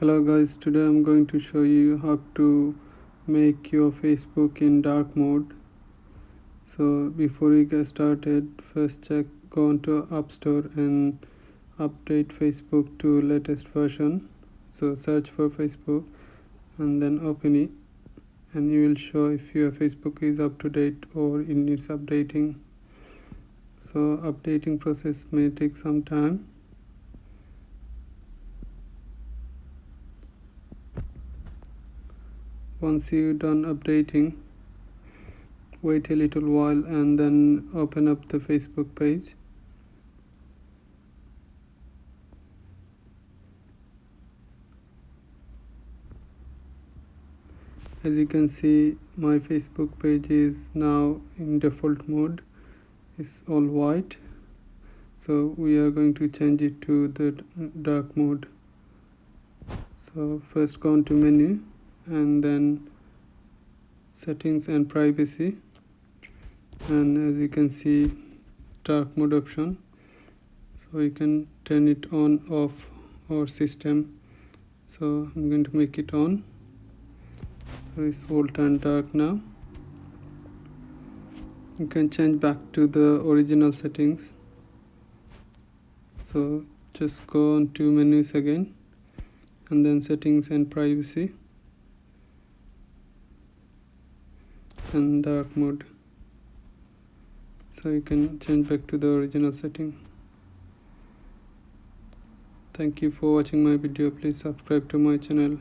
Hello guys, today I'm going to show you how to make your Facebook in dark mode. So before you get started, first go onto App Store and update Facebook to latest version. So search for Facebook and then open it, and you will show if your Facebook is up to date or it needs updating. So updating process may take some time. Once you're done updating, wait a little while and then open up the Facebook page. As you can see, my Facebook page is now in default mode. It's all white. So we are going to change it to the dark mode. So first go into menu and then settings and privacy, and as you can see, dark mode option. So you can turn it on, off, or system. So I'm going to make it on. So it's all turned dark now. You can change back to the original settings. So just go on to menus again and then settings and privacy and dark mode. So you can change back to the original setting. Thank you for watching my video. Please subscribe to my channel.